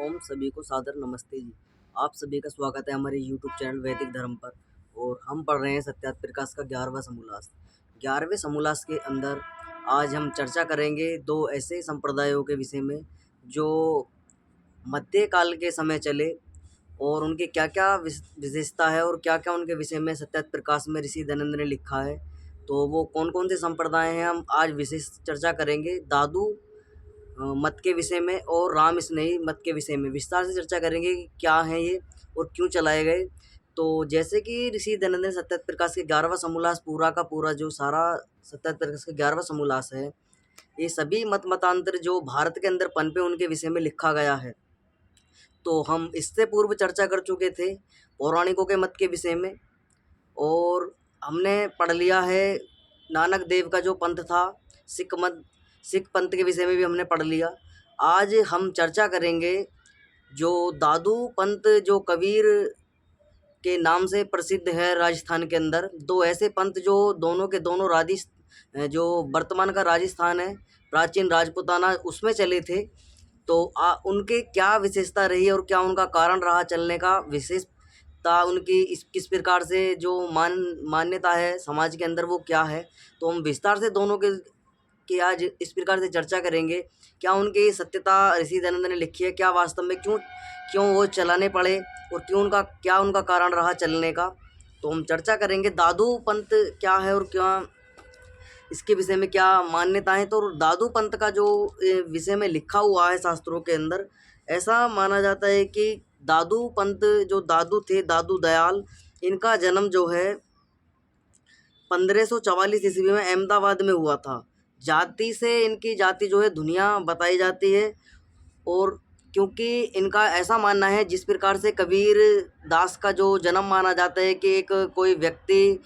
ओम सभी को सादर नमस्ते जी। आप सभी का स्वागत है हमारे यूट्यूब चैनल वैदिक धर्म पर। और हम पढ़ रहे हैं सत्यार्थ प्रकाश का 11वां समोल्लास। 11वें समोल्लास के अंदर आज हम चर्चा करेंगे दो ऐसे संप्रदायों के विषय में जो मध्य काल के समय चले और उनके क्या क्या विशेषता है और क्या क्या उनके विषय में सत्यार्थ प्रकाश में ऋषि दयानंद ने लिखा है। तो वो कौन कौन से संप्रदाय हैं हम आज विशेष चर्चा करेंगे। दादू मत के विषय में और राम स्नेही मत के विषय में विस्तार से चर्चा करेंगे कि क्या है ये और क्यों चलाए गए। तो जैसे कि ऋषि दयानंद ने सत्यार्थ प्रकाश के 11वां समोल्लास पूरा का पूरा जो सारा सत्यार्थ प्रकाश का 11वां समोल्लास है, ये सभी मतांतर जो भारत के अंदर पनपे उनके विषय में लिखा गया है। तो हम इससे पूर्व चर्चा कर चुके थे पौराणिकों के मत के विषय में, और हमने पढ़ लिया है नानक देव का जो पंथ था सिख पंथ के विषय में भी हमने पढ़ लिया। आज हम चर्चा करेंगे जो दादू पंथ जो कबीर के नाम से प्रसिद्ध है राजस्थान के अंदर। दो ऐसे पंथ जो दोनों के दोनों जो वर्तमान का राजस्थान है, प्राचीन राजपूताना, उसमें चले थे। तो उनके क्या विशेषता रही और क्या उनका कारण रहा चलने का, विशेषता उनकी किस प्रकार से जो मान्यता है समाज के अंदर वो क्या है। तो हम विस्तार से दोनों के आज इस प्रकार से चर्चा करेंगे। क्या उनकी सत्यता ऋषि दयानंद ने लिखी है, क्या वास्तव में क्यों वो चलाने पड़े और क्या उनका कारण रहा चलने का, तो हम चर्चा करेंगे। दादू पंथ क्या है और क्या इसके विषय में क्या मान्यताएं। तो दादू पंथ का जो विषय में लिखा हुआ है शास्त्रों के अंदर, ऐसा माना जाता है कि दादू पंथ जो दादू थे, दादू दयाल, इनका जन्म जो है 1544 ईस्वी में अहमदाबाद में हुआ था। जाति से इनकी जाति जो है धुनिया बताई जाती है। और क्योंकि इनका ऐसा मानना है, जिस प्रकार से कबीर दास का जो जन्म माना जाता है कि एक कोई व्यक्ति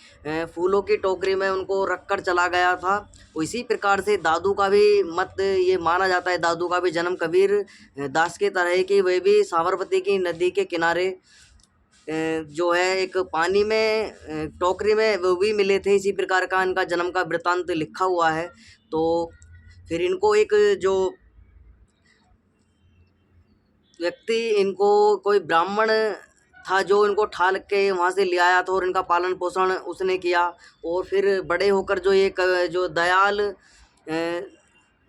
फूलों की टोकरी में उनको रखकर चला गया था, उसी प्रकार से दादू का भी मत ये माना जाता है। दादू का भी जन्म कबीर दास के तरह है कि वे भी साबरमती की नदी के किनारे जो है एक पानी में टोकरी में वो भी मिले थे। इसी प्रकार का इनका जन्म का वृत्तांत लिखा हुआ है। तो फिर इनको एक जो व्यक्ति, इनको कोई ब्राह्मण था जो इनको ठाल के वहाँ से ले आया था और इनका पालन पोषण उसने किया। और फिर बड़े होकर जो ये जो दयाल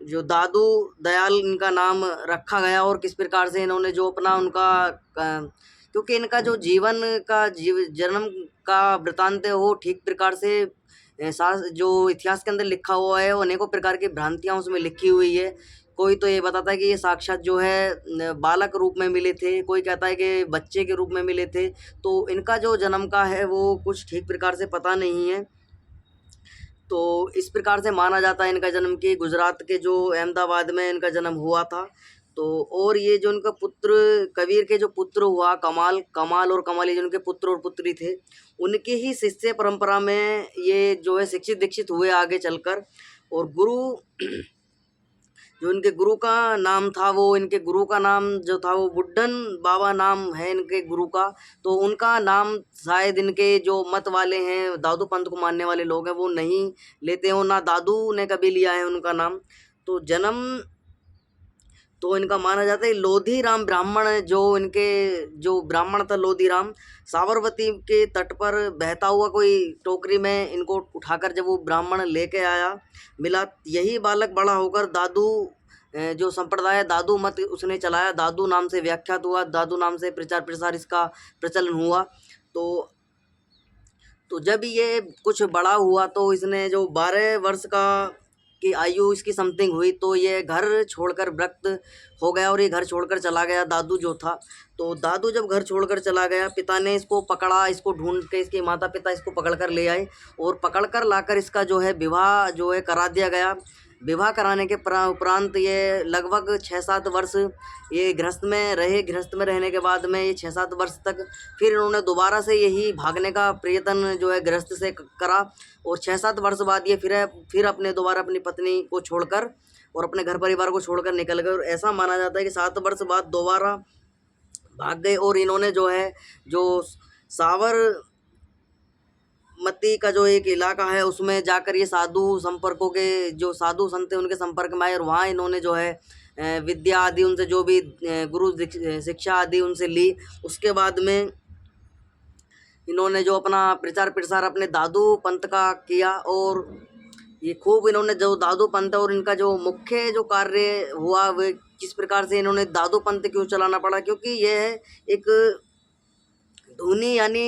जो दादू दयाल इनका नाम रखा गया। और किस प्रकार से इन्होंने जो अपना उनका क्योंकि इनका जो जीवन का जन्म का वृत्तांत है वो ठीक प्रकार से जो इतिहास के अंदर लिखा हुआ है, वो अनेकों प्रकार की भ्रांतियाँ उसमें लिखी हुई है। कोई तो ये बताता है कि ये साक्षात जो है बालक रूप में मिले थे, कोई कहता है कि बच्चे के रूप में मिले थे। तो इनका जो जन्म का है वो कुछ ठीक प्रकार से पता नहीं है। तो इस प्रकार से माना जाता है इनका जन्म कि गुजरात के जो अहमदाबाद में इनका जन्म हुआ था। तो और ये जो उनका पुत्र कबीर के जो पुत्र हुआ कमाल और कमाली, जो उनके पुत्र और पुत्री थे, उनके ही शिष्य परंपरा में ये जो है शिक्षित दीक्षित हुए आगे चलकर। और गुरु जो इनके गुरु का नाम था, वो इनके गुरु का नाम जो था वो बुड्ढन बाबा नाम है इनके गुरु का। तो उनका नाम शायद इनके जो मत वाले हैं, दादू पंथ को मानने वाले लोग हैं, वो नहीं लेते हो, ना दादू ने कभी लिया है उनका नाम। तो जन्म तो इनका माना जाता है लोधी राम ब्राह्मण, जो इनके जो ब्राह्मण था लोधी राम, साबरमती के तट पर बहता हुआ कोई टोकरी में इनको उठाकर जब वो ब्राह्मण लेके आया मिला, यही बालक बड़ा होकर दादू जो संप्रदाय दादू मत उसने चलाया, दादू नाम से व्याख्यात हुआ, दादू नाम से प्रचार प्रसार इसका प्रचलन हुआ। तो जब ये कुछ बड़ा हुआ तो इसने जो 12 वर्ष की आयु इसकी समथिंग हुई, तो ये घर छोड़कर विरक्त हो गया और ये घर छोड़कर चला गया दादू जो था। तो दादू जब घर छोड़कर चला गया, पिता ने इसको पकड़ा, इसको ढूंढ के इसके माता पिता इसको पकड़कर ले आए और पकड़कर लाकर इसका जो है विवाह जो है करा दिया गया। विवाह कराने के उपरांत ये लगभग 6-7 वर्ष ये गृहस्थ में रहे। गृहस्थ में रहने के बाद में ये 6-7 वर्ष तक फिर इन्होंने दोबारा से यही भागने का प्रयत्न जो है गृहस्थ से करा। और 6-7 वर्ष बाद ये फिर अपने दोबारा अपनी पत्नी को छोड़कर और अपने घर परिवार को छोड़कर निकल गए। और ऐसा माना जाता है कि 7 वर्ष बाद दोबारा भाग गए और इन्होंने जो है जो साबरमती का जो एक इलाका है उसमें जाकर ये साधु संपर्कों के जो साधु संत हैं उनके संपर्क में आए और वहाँ इन्होंने जो है विद्या आदि उनसे जो भी गुरु शिक्षा आदि उनसे ली। उसके बाद में इन्होंने जो अपना प्रचार प्रसार अपने दादू पंथ का किया, और ये खूब इन्होंने जो दादू पंथ और इनका जो मुख्य जो कार्य हुआ वे किस प्रकार से इन्होंने दादू पंथ क्यों चलाना पड़ा, क्योंकि यह एक धुनी यानी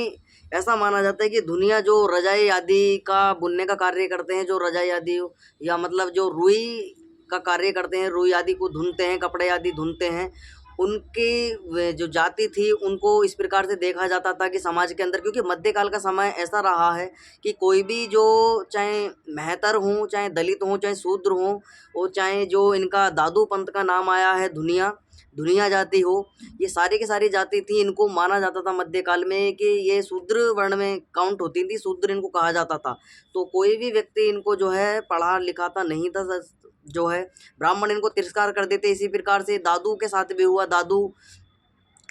ऐसा माना जाता है कि दुनिया जो रजाई आदि का बुनने का कार्य करते हैं, जो रजाई आदि या मतलब जो रुई का कार्य करते हैं, रुई आदि को धुनते हैं, कपड़े आदि धुनते हैं, उनकी जो जाति थी उनको इस प्रकार से देखा जाता था कि समाज के अंदर, क्योंकि मध्यकाल का समय ऐसा रहा है कि कोई भी जो चाहे महतर हों, चाहे दलित हों, चाहे शूद्र हों, और चाहे जो इनका दादू पंथ का नाम आया है दुनिया जाति हो, ये सारी की सारी जाति थी, इनको माना जाता था मध्यकाल में कि ये शूद्र वर्ण में काउंट होती थी, शूद्र इनको कहा जाता था। तो कोई भी व्यक्ति इनको जो है पढ़ा लिखाता नहीं था, जो है ब्राह्मण इनको तिरस्कार कर देते। इसी प्रकार से दादू के साथ भी हुआ, दादू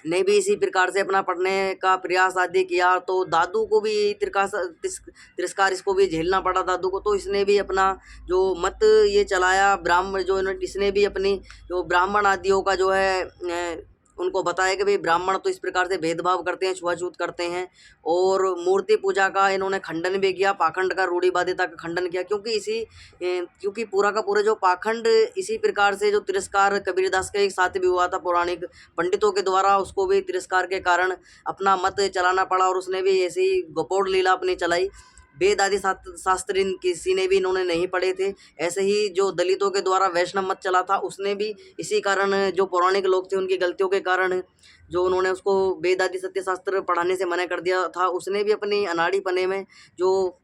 ने भी इसी प्रकार से अपना पढ़ने का प्रयास आदि किया, तो दादू को भी तिरस्कार इसको भी झेलना पड़ा दादू को। तो इसने भी अपना जो मत ये चलाया ब्राह्मण जो इसने भी अपनी जो ब्राह्मण आदियों का जो है उनको बताया कि भाई ब्राह्मण तो इस प्रकार से भेदभाव करते हैं, छुआछूत करते हैं, और मूर्ति पूजा का इन्होंने खंडन भी किया, पाखंड का, रूढ़िवादिता का खंडन किया, क्योंकि पूरा का पूरा जो पाखंड इसी प्रकार से जो तिरस्कार कबीरदास के एक साथ भी हुआ था पौराणिक पंडितों के द्वारा, उसको भी तिरस्कार के कारण अपना मत चलाना पड़ा, और उसने भी ऐसी गोपोड़ लीला अपनी चलाई। वेद आदि शास्त्र किसी ने भी इन्होंने नहीं पढ़े थे। ऐसे ही जो दलितों के द्वारा वैष्णव मत चला था, उसने भी इसी कारण, जो पौराणिक लोग थे उनकी गलतियों के कारण जो उन्होंने उसको वेद आदि सत्य शास्त्र पढ़ाने से मना कर दिया था, उसने भी अपनी अनाड़ी पने में जो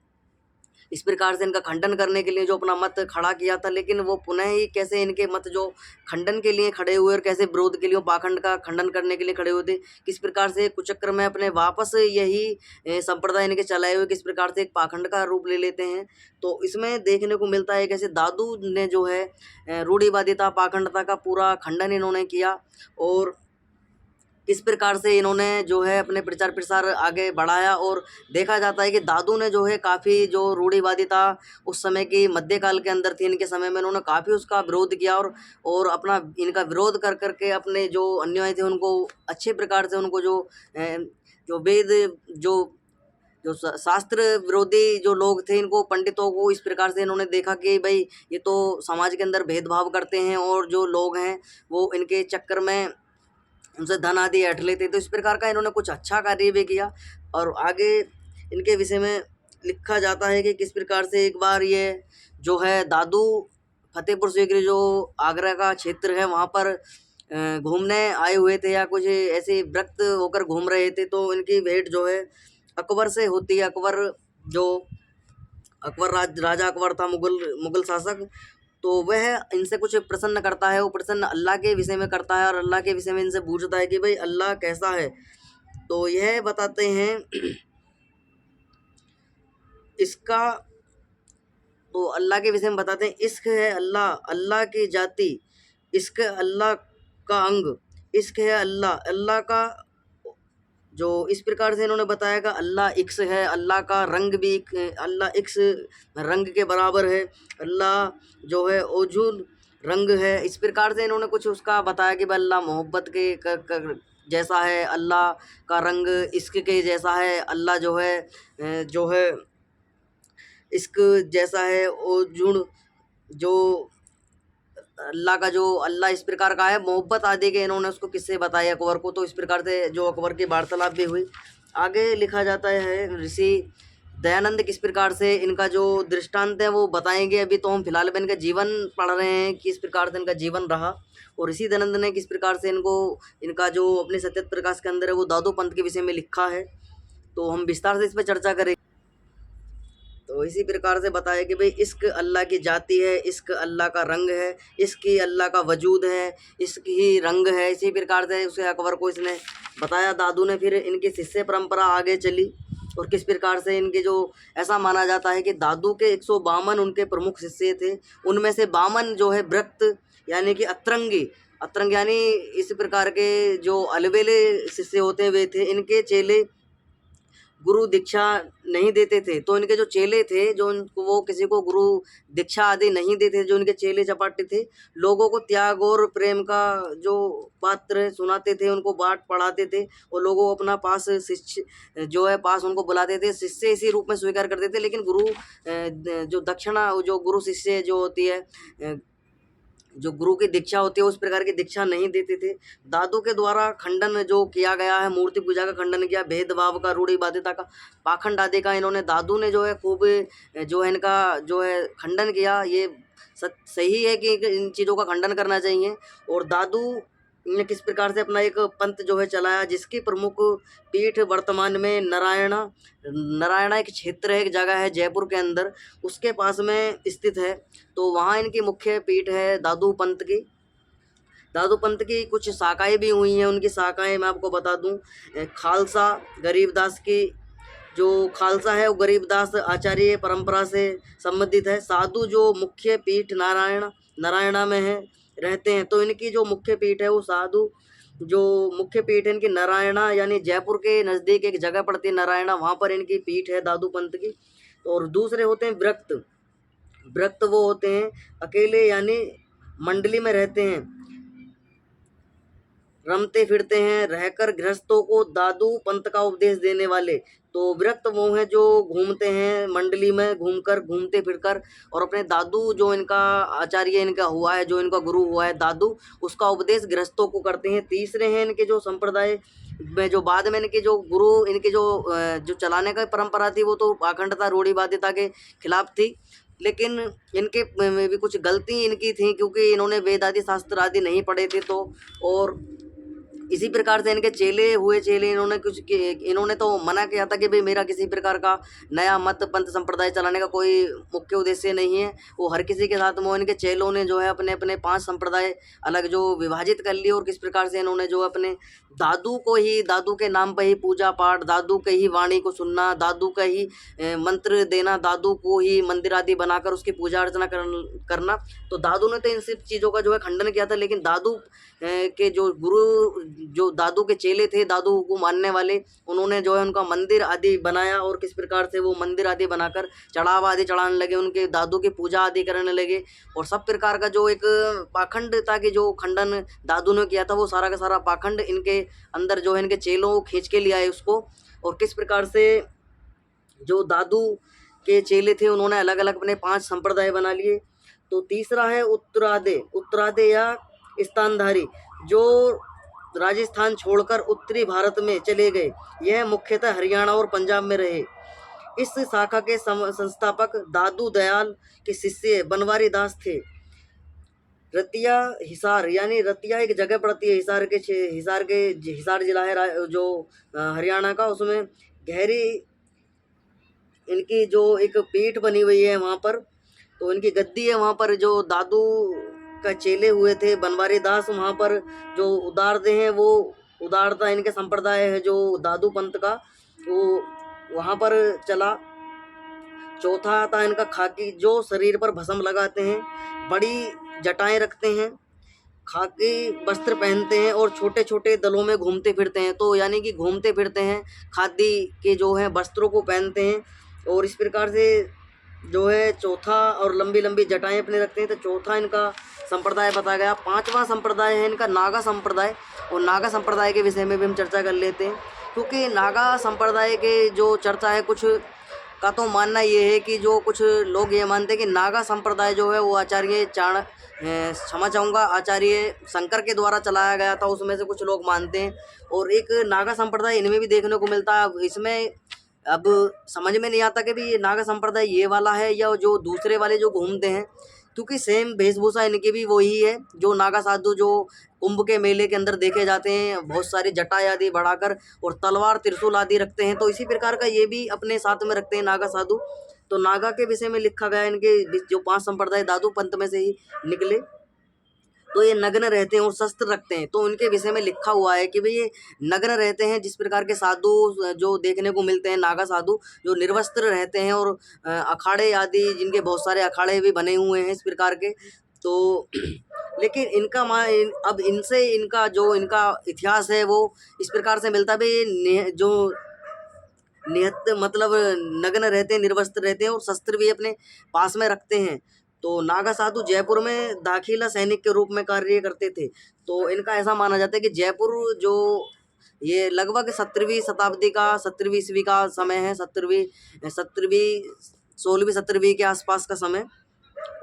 इस प्रकार से इनका खंडन करने के लिए जो अपना मत खड़ा किया था, लेकिन वो पुनः ही कैसे इनके मत जो खंडन के लिए खड़े हुए और कैसे विरोध के लिए, पाखंड का खंडन करने के लिए खड़े हुए थे, किस प्रकार से कुचक्र में अपने वापस यही संप्रदाय इनके चलाए हुए किस प्रकार से एक पाखंड का रूप ले लेते हैं। तो इसमें देखने को मिलता है कैसे दादू ने जो है रूढ़िवादिता, पाखंडता का पूरा खंडन इन्होंने किया, और किस प्रकार से इन्होंने जो है अपने प्रचार प्रसार आगे बढ़ाया। और देखा जाता है कि दादू ने जो है काफ़ी जो रूढ़िवादिता उस समय की मध्यकाल के अंदर थी, इनके समय में इन्होंने काफ़ी उसका विरोध किया, और अपना इनका विरोध कर करके अपने जो अन्याय थे उनको अच्छे प्रकार से उनको जो वेद जो शास्त्र विरोधी जो लोग थे, इनको पंडितों को इस प्रकार से इन्होंने देखा कि भाई ये तो समाज के अंदर भेदभाव करते हैं, और जो लोग हैं वो इनके चक्कर में उनसे धन आदि ऐंठ लेते। तो इस प्रकार का इन्होंने कुछ अच्छा कार्य भी किया। और आगे इनके विषय में लिखा जाता है कि किस प्रकार से एक बार ये जो है दादू फतेहपुर सीकरी जो आगरा का क्षेत्र है वहाँ पर घूमने आए हुए थे, या कुछ ऐसे व्यक्त होकर घूम रहे थे। तो इनकी भेंट जो है अकबर से होती है। राजा अकबर था, मुगल शासक। तो वह इनसे कुछ प्रसन्न करता है, वो प्रसन्न अल्लाह के विषय में करता है, और अल्लाह के विषय में इनसे पूछता है कि भाई अल्लाह कैसा है। तो यह बताते हैं इसका, तो अल्लाह के विषय में बताते हैं, इश्क है अल्लाह, अल्लाह की जाति, इश्क अल्लाह का अंग, इश्क है अल्लाह, अल्लाह का जो इस प्रकार से इन्होंने बताया कि अल्लाह इक्स है, अल्लाह का रंग भी अल्लाह इक्स रंग के बराबर है, अल्लाह जो है ओजुल रंग है। इस प्रकार से इन्होंने कुछ उसका बताया कि भाई अल्लाह मोहब्बत के जैसा है, अल्लाह का रंग इश्क के जैसा है, अल्लाह जो है इश्क जैसा है, ओजुल जो अल्लाह का जो अल्लाह इस प्रकार का है, मोहब्बत आदि के इन्होंने उसको किससे बताया अकबर को। तो इस प्रकार से जो अकबर की वार्तालाप भी हुई। आगे लिखा जाता है ऋषि दयानंद किस प्रकार से इनका जो दृष्टांत है वो बताएंगे। अभी तो हम फिलहाल में इनका जीवन पढ़ रहे हैं, किस प्रकार से इनका जीवन रहा, और ऋषि दयानंद ने किस प्रकार से इनका जो अपने सत्य प्रकाश के अंदर है वो दादू पंथ के विषय में लिखा है। तो हम विस्तार से इस पर चर्चा करेंगे। तो इसी प्रकार से बताया कि भाई इश्क अल्लाह की जाति है, इश्क अल्लाह का रंग है, इश्क ही अल्लाह का वजूद है, इश्क ही रंग है। इसी प्रकार से उसे अकबर को इसने बताया दादू ने। फिर इनकी शिष्य परंपरा आगे चली, और किस प्रकार से इनके जो ऐसा माना जाता है कि दादू के 152 उनके प्रमुख शिष्य थे, उनमें से 52 जो है व्रत यानी कि अतरंग यानी इस प्रकार के जो अलबेले शिष्य होते हुए थे। इनके चेले गुरु दीक्षा नहीं देते थे, तो इनके जो चेले थे, जो उनको वो किसी को गुरु दीक्षा आदि नहीं देते, जो इनके चेले चपाटे थे, लोगों को त्याग और प्रेम का जो पात्र सुनाते थे, उनको पाठ पढ़ाते थे और लोगों को अपना पास शिष्य जो है पास उनको बुलाते थे, शिष्य इसी रूप में स्वीकार करते थे। लेकिन गुरु जो दक्षिणा जो गुरु शिष्य जो होती है, जो गुरु की दीक्षा होती है, उस प्रकार की दीक्षा नहीं देते थे। दादू के द्वारा खंडन जो किया गया है, मूर्ति पूजा का खंडन किया, भेदभाव का, रूढ़िवादिता का, पाखंड आदि का इन्होंने दादू ने जो है खूब जो है इनका जो है खंडन किया। ये सही है कि इन चीज़ों का खंडन करना चाहिए। और दादू ने किस प्रकार से अपना एक पंथ जो है चलाया, जिसकी प्रमुख पीठ वर्तमान में नारायणा एक क्षेत्र है, एक जगह है जयपुर के अंदर, उसके पास में स्थित है। तो वहाँ इनकी मुख्य पीठ है दादू पंथ की। दादू पंथ की कुछ शाखाएं भी हुई हैं। उनकी शाखाएं मैं आपको बता दूं, खालसा गरीबदास की जो खालसा है वो गरीबदास आचार्य परंपरा से संबंधित है। साधु जो मुख्य पीठ नारायणा में है, रहते हैं। तो इनकी जो मुख्य पीठ है वो साधु जो मुख्य पीठ है इनकी नारायणा, यानी जयपुर के नज़दीक एक जगह पड़ती है नारायणा, वहाँ पर इनकी पीठ है दादू पंथ की। और दूसरे होते हैं विरक्त। विरक्त वो होते हैं अकेले, यानी मंडली में रहते हैं, रमते फिरते हैं, रहकर गृहस्थों को दादू पंथ का उपदेश देने वाले। तो विरक्त वो हैं जो घूमते हैं मंडली में, घूमते फिरकर, और अपने दादू जो इनका आचार्य इनका हुआ है, जो इनका गुरु हुआ है दादू, उसका उपदेश गृहस्थों को करते हैं। तीसरे हैं इनके जो संप्रदाय में, जो बाद में इनके जो गुरु इनके जो चलाने का परंपरा थी, वो तो पाखंडता रूढ़िवादिता के खिलाफ थी। लेकिन इनके में भी कुछ गलती इनकी थी, क्योंकि इन्होंने वेद आदि शास्त्र आदि नहीं पढ़े थे। तो और इसी प्रकार से इनके चेले इन्होंने तो मना किया था कि भाई मेरा किसी प्रकार का नया मत पंथ संप्रदाय चलाने का कोई मुख्य उद्देश्य नहीं है। वो हर किसी के साथ में इनके चेलों ने जो है अपने अपने 5 संप्रदाय अलग जो विभाजित कर लिए, और किस प्रकार से इन्होंने जो अपने दादू के नाम पर ही पूजा पाठ, दादू के ही वाणी को सुनना, दादू का ही मंत्र देना, दादू को ही मंदिर आदि बनाकर उसकी पूजा अर्चना करना। तो दादू ने तो इन सब चीज़ों का जो है खंडन किया था। लेकिन दादू के जो गुरु जो दादू के चेले थे, दादू को मानने वाले, उन्होंने जो है उनका मंदिर आदि बनाया, और किस प्रकार से वो मंदिर आदि बनाकर चढ़ावा आदि चढ़ाने लगे, उनके दादू की पूजा आदि करने लगे। और सब प्रकार का जो एक पाखंडता की जो खंडन दादू ने किया था, वो सारा का सारा पाखंड इनके अंदर जो है इनके चेलों खींच के ले आए उसको। और किस प्रकार से जो दादू के चेले थे, उन्होंने अलग अलग अपने 5 संप्रदाय बना लिए। तो तीसरा है उत्तरादे या स्थानधारी, जो राजस्थान छोड़कर उत्तरी भारत में चले गए। यह मुख्यतः हरियाणा और पंजाब में रहे। इस शाखा के संस्थापक दादू दयाल के शिष्य बनवारी दास थे। रतिया हिसार, यानी रतिया एक जगह पड़ती है हिसार जिला है जो हरियाणा का, उसमें गहरी इनकी जो एक पीठ बनी हुई है वहाँ पर। तो इनकी गद्दी है वहाँ पर। जो दादू का चेले हुए थे बनवारी दास, वहाँ पर जो उदारदे हैं, वो उदारता इनके संप्रदाय है जो दादू पंथ का, वो वहाँ पर चला। चौथा आता है इनका खाकी, जो शरीर पर भस्म लगाते हैं, बड़ी जटाएं रखते हैं, खाकी वस्त्र पहनते हैं और छोटे छोटे दलों में घूमते फिरते हैं। तो यानी कि घूमते फिरते हैं, खादी के जो है वस्त्रों को पहनते हैं, और इस प्रकार से जो है चौथा, और लंबी लंबी जटाएं अपने रखते हैं। तो चौथा इनका संप्रदाय बताया गया। 5वां संप्रदाय है इनका नागा संप्रदाय, और नागा संप्रदाय के विषय में भी हम चर्चा कर लेते हैं। क्योंकि नागा संप्रदाय के जो चर्चा है, कुछ का तो मानना ये है कि जो कुछ लोग ये मानते हैं कि नागा संप्रदाय जो है वो क्षमा चाहूँगा आचार्य शंकर के द्वारा चलाया गया था, उसमें से कुछ लोग मानते हैं। और एक नागा संप्रदाय इनमें भी देखने को मिलता है। इसमें अब समझ में नहीं आता कि भी ये नागा संप्रदाय ये वाला है या जो दूसरे वाले जो घूमते हैं, क्योंकि सेम वेशभूषा इनकी भी वही है जो नागा साधु जो कुंभ के मेले के अंदर देखे जाते हैं, बहुत सारी जटा आदि बढ़ाकर और तलवार त्रिशूल आदि रखते हैं। तो इसी प्रकार का ये भी अपने साथ में रखते हैं नागा साधु। तो नागा के विषय में लिखा गया, इनके जो 5 संप्रदाय दादू पंथ में से ही निकले। तो ये नग्न रहते हैं और शस्त्र रखते हैं। तो उनके विषय में लिखा हुआ है कि भाई ये नग्न रहते हैं। जिस प्रकार के साधु जो देखने को मिलते हैं, नागा साधु जो निर्वस्त्र रहते हैं, और अखाड़े आदि जिनके बहुत सारे अखाड़े भी बने हुए हैं इस प्रकार के। तो लेकिन अब इनसे इनका जो इनका इतिहास है वो इस प्रकार से मिलता है। भाई जो निहत्थ मतलब नग्न रहते हैं, निर्वस्त्र रहते हैं और शस्त्र भी अपने पास में रखते हैं। तो नागा साधु जयपुर में दाखिला सैनिक के रूप में कार्य करते थे। तो इनका ऐसा माना जाता है कि जयपुर जो ये लगभग 17वीं शताब्दी का 17वीं ईस्वी का समय है, 17वीं 16वीं 17वीं के आसपास का समय।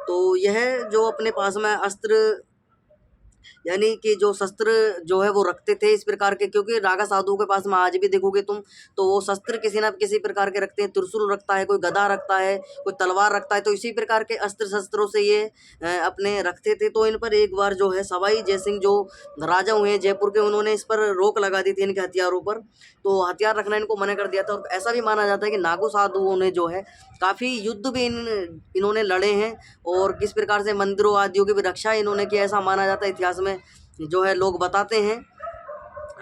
तो यह जो अपने पास में अस्त्र यानी कि जो शस्त्र जो है वो रखते थे इस प्रकार के, क्योंकि नागा साधुओं के पास में आज भी देखोगे तुम तो वो शस्त्र किसी न किसी प्रकार के रखते हैं। त्रिशूल रखता है, कोई गदा रखता है, कोई तलवार रखता है। तो इसी प्रकार के अस्त्र शस्त्रों से ये अपने रखते थे। तो इन पर एक बार जो है सवाई जयसिंह जो राजा हुए हैं जयपुर के, उन्होंने इस पर रोक लगा दी थी इनके हथियारों पर। तो हथियार रखना इनको मना कर दिया था। और ऐसा भी माना जाता है कि नागो साधुओं ने जो है काफ़ी युद्ध भी इन्होंने लड़े हैं और किस प्रकार से मंदिरों आदियों की भी रक्षा इन्होंने की, ऐसा माना जाता है इतिहास में जो है लोग बताते हैं।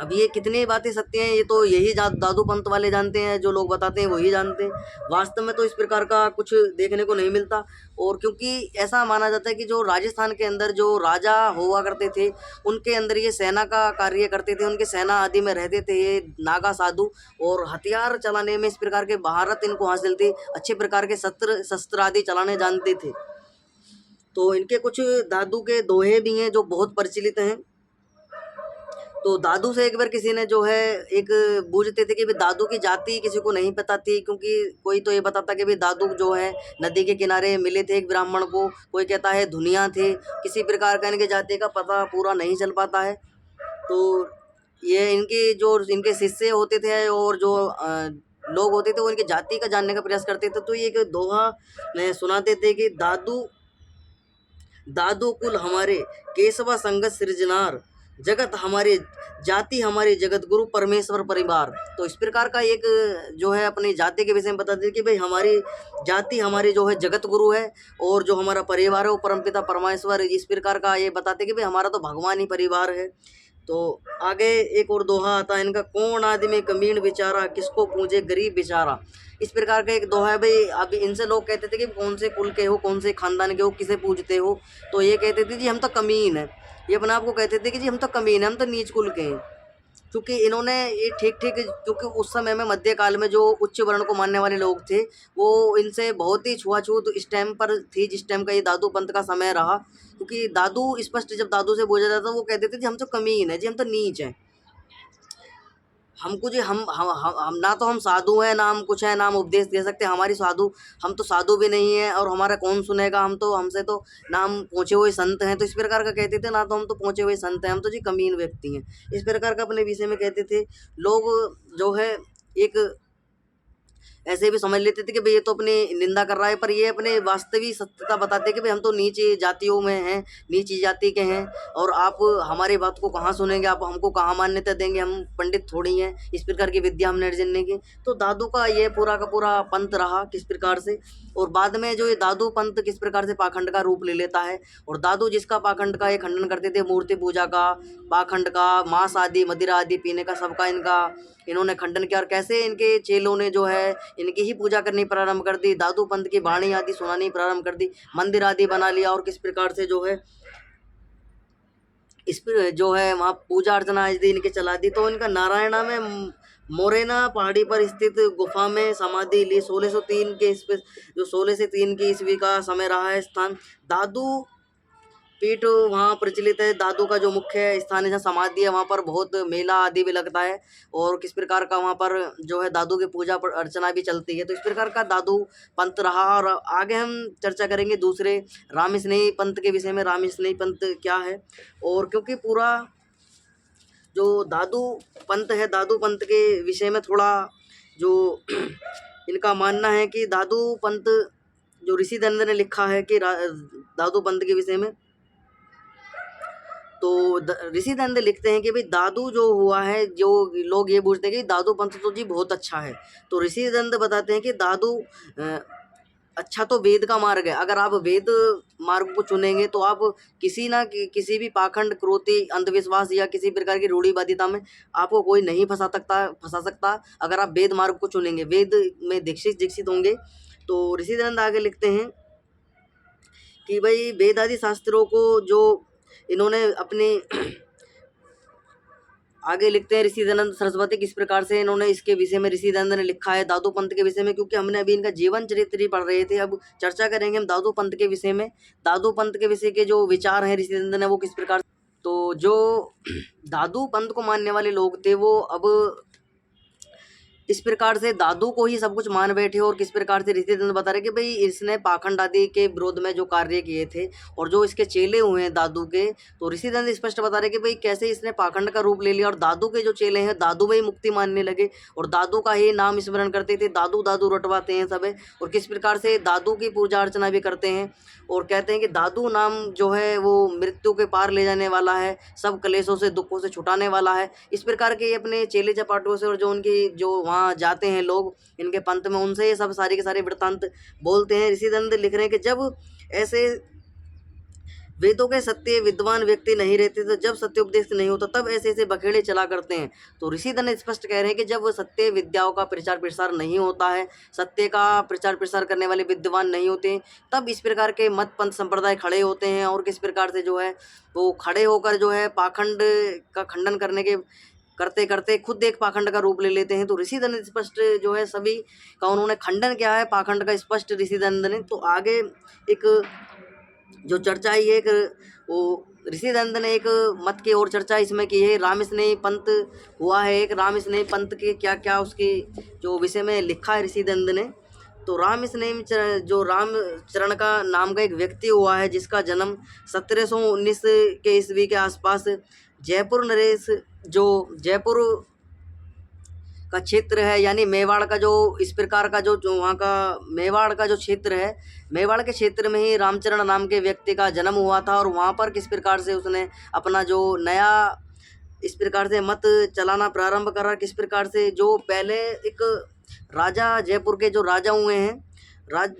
अब ये कितनी बातें सत्य हैं ये तो यही दादू पंत वाले जानते हैं, जो लोग बताते हैं वही जानते हैं। वास्तव में तो इस प्रकार का कुछ देखने को नहीं मिलता। और क्योंकि ऐसा माना जाता है कि जो राजस्थान के अंदर जो राजा हुआ करते थे उनके अंदर ये सेना का कार्य करते थे, उनके सेना आदि में रहते थे ये नागा साधु। और हथियार चलाने में इस प्रकार के महारत इनको हासिल थी, अच्छे प्रकार के शस्त्र आदि चलाने जानते थे। तो इनके कुछ दादू के दोहे भी हैं जो बहुत प्रचलित हैं। तो दादू से एक बार किसी ने जो है एक पूछते थे कि भाई दादू की जाति किसी को नहीं पता थी, क्योंकि कोई तो ये बताता कि भाई दादू जो है नदी के किनारे मिले थे एक ब्राह्मण को, कोई कहता है धुनिया थे, किसी प्रकार का इनके जाति का पता पूरा नहीं चल पाता है। तो ये इनके जो इनके शिष्य होते थे और जो लोग होते थे वो इनकी जाति का जानने का प्रयास करते थे। तो ये एक दोहा सुनाते थे कि दादू दादू कुल हमारे केशवा संगत सृजनार, जगत हमारे जाति हमारे जगत गुरु परमेश्वर परिवार। तो इस प्रकार का एक जो है अपनी जाति के विषय में बताते हैं कि भाई हमारी जाति हमारे जो है जगत गुरु है और जो हमारा परिवार है वो परमपिता परमेश्वर। इस प्रकार का ये बताते हैं कि भाई हमारा तो भगवान ही परिवार है। तो आगे एक और दोहा आता है इनका, कौन आदमी कमीन बेचारा किसको पूजे गरीब बेचारा। इस प्रकार का एक दोहा है भाई। अभी इनसे लोग कहते थे कि कौन से कुल के हो, कौन से खानदान के हो, किसे पूजते हो। तो ये कहते थे जी हम तो कमीन है, ये अपने आप को कहते थे कि जी हम तो कमीन है, हम तो नीच कुल के हैं। क्योंकि इन्होंने ये ठीक क्योंकि उस समय में मध्यकाल में जो उच्च वर्ण को मानने वाले लोग थे वो इनसे बहुत ही छुआछूत इस टाइम पर थी, जिस टाइम का ये दादू पंथ का समय रहा। क्योंकि दादू स्पष्ट जब दादू से पूछा जाता वो कहते थे जी हम तो कमीन है, जी हम तो नीच हैं, हमको जी हम ना तो हम साधु हैं ना हम कुछ है ना हम उपदेश दे सकते, हमारी साधु हम तो साधु भी नहीं है और हमारा कौन सुनेगा, हम तो हमसे तो ना हम पहुँचे हुए संत हैं। तो इस प्रकार का कहते थे, ना तो हम तो पहुँचे हुए संत हैं, हम तो जी कमीन व्यक्ति हैं। इस प्रकार का अपने विषय में कहते थे लोग। जो है एक ऐसे भी समझ लेते थे कि भाई ये तो अपनी निंदा कर रहा है, पर ये अपने वास्तविक सत्यता बताते हैं कि भाई हम तो नीची जातियों में हैं, नीची जाति के हैं और आप हमारी बात को कहाँ सुनेंगे, आप हमको कहाँ मान्यता देंगे, हम पंडित थोड़ी हैं, इस प्रकार की विद्या हमने अर्जन की। तो दादू का ये पूरा का पूरा पंथ रहा किस प्रकार से। और बाद में जो ये दादू पंथ किस प्रकार से पाखंड का रूप ले लेता है। और दादू जिसका पाखंड का ये खंडन करते थे, मूर्ति पूजा का, पाखंड का, मांस आदि मदिरा आदि पीने का, सबका इनका इन्होंने खंडन किया। और कैसे इनके चेलों ने जो है इनकी ही पूजा करनी प्रारंभ कर दी, दादू पंथ की वाणी आदि सुनानी प्रारंभ कर दी, मंदिर आदि बना लिया और किस प्रकार से जो है इस पर जो है वहाँ पूजा अर्चना आदि इनके चला दी। तो इनका नारायणा में मोरेना पहाड़ी पर स्थित गुफा में समाधि ली 1603 के इस पे, जो 16 से 3 की ईस्वी का समय रहा है स्थान। दादू पीठ वहाँ प्रचलित है, दादू का जो मुख्य स्थान है जहाँ समाधि है वहाँ पर बहुत मेला आदि भी लगता है और किस प्रकार का वहाँ पर जो है दादू की पूजा अर्चना भी चलती है। तो इस प्रकार का दादू पंथ रहा। और आगे हम चर्चा करेंगे दूसरे रामस्नेही पंथ के विषय में, रामस्नेही पंथ क्या है। और क्योंकि पूरा जो दादू पंथ है, दादू पंथ के विषय में थोड़ा जो इनका मानना है कि दादू पंथ जो ऋषि दंड ने लिखा है कि दादू पंथ के विषय में, तो ऋषि दंड लिखते हैं कि भाई दादू जो हुआ है, जो लोग ये पूछते हैं कि दादू पंथ तो जी बहुत अच्छा है, तो ऋषि दंड बताते हैं कि दादू अच्छा तो वेद का मार्ग है। अगर आप वेद मार्ग को चुनेंगे तो आप किसी भी पाखंड, क्रोधी, अंधविश्वास या किसी प्रकार की रूढ़िवादिता में आपको कोई नहीं फंसा सकता अगर आप वेद मार्ग को चुनेंगे, वेद में दीक्षित होंगे। तो ऋषि दंड आगे लिखते हैं कि भाई वेद आदि शास्त्रों को जो इन्होंने अपनी आगे लिखते हैं ऋषि दयानंद सरस्वती, किस प्रकार से इन्होंने इसके विषय में ऋषि दयानंद ने लिखा है दादू पंत के विषय में। क्योंकि हमने अभी इनका जीवन चरित्र ही पढ़ रहे थे, अब चर्चा करेंगे हम दादू पंत के विषय में। दादू पंत के विषय के जो विचार हैं ऋषि दयानंद ने वो किस प्रकार। तो जो दादू पंत को मानने वाले लोग थे वो अब इस प्रकार से दादू को ही सब कुछ मान बैठे। और किस प्रकार से ऋषि दयानंद बता रहे कि भाई इसने पाखंड आदि के विरोध में जो कार्य किए थे और जो इसके चेले हुए हैं दादू के, तो ऋषि दयानंद स्पष्ट बता रहे कि भाई कैसे इसने पाखंड का रूप ले लिया और दादू के जो चेले हैं दादू में ही मुक्ति मानने लगे और दादू का ही नाम स्मरण करते थे, दादू दादू रटवाते हैं सब। और किस प्रकार से दादू की पूजा अर्चना भी करते हैं और कहते हैं कि दादू नाम जो है वो मृत्यु के पार ले जाने वाला है, सब क्लेशों से दुखों से छुटाने वाला है। इस प्रकार के अपने चेले चपाटों से और जो उनकी जो वहाँ जाते हैं लोग इनके पंथ में, उनसे ये सब सारे के सारे वृत्तांत बोलते हैं। ऋषि दयानंद लिख रहे हैं कि जब ऐसे वेदों के सत्य विद्वान व्यक्ति नहीं रहते, तो जब सत्य उपदेश नहीं होता तब ऐसे ऐसे बखेड़े चला करते हैं। तो ऋषि दयानंद स्पष्ट कह रहे हैं कि जब सत्य विद्याओं का प्रचार प्रसार नहीं होता है, सत्य का प्रचार प्रसार करने वाले विद्वान नहीं होते, तब इस प्रकार के मत पंथ संप्रदाय खड़े होते हैं और किस प्रकार से जो है वो खड़े होकर जो है पाखंड का खंडन करने के करते करते खुद एक पाखंड का रूप ले लेते हैं। तो ऋषि दयानंद स्पष्ट जो है सभी का उन्होंने खंडन किया है पाखंड का, स्पष्ट ऋषि दयानंद ने। तो आगे एक जो चर्चा है ये एक वो ऋषि दयानंद ने एक मत की और चर्चा इसमें की है। राम स्नेही पंथ हुआ है एक, राम स्नेही पंथ के क्या क्या उसकी जो विषय में लिखा है ऋषि दयानंद ने। तो राम स्नेही जो राम चरण का नाम का एक व्यक्ति हुआ है जिसका जन्म 1719 के ईस्वी के आसपास जयपुर नरेश जो जयपुर का क्षेत्र है, यानी मेवाड़ का जो इस प्रकार का जो वहाँ का मेवाड़ का जो क्षेत्र है, मेवाड़ के क्षेत्र में ही रामचरण नाम के व्यक्ति का जन्म हुआ था। और वहाँ पर किस प्रकार से उसने अपना जो नया इस प्रकार से मत चलाना प्रारंभ करा, किस प्रकार से जो पहले एक राजा जयपुर के जो राजा हुए हैं,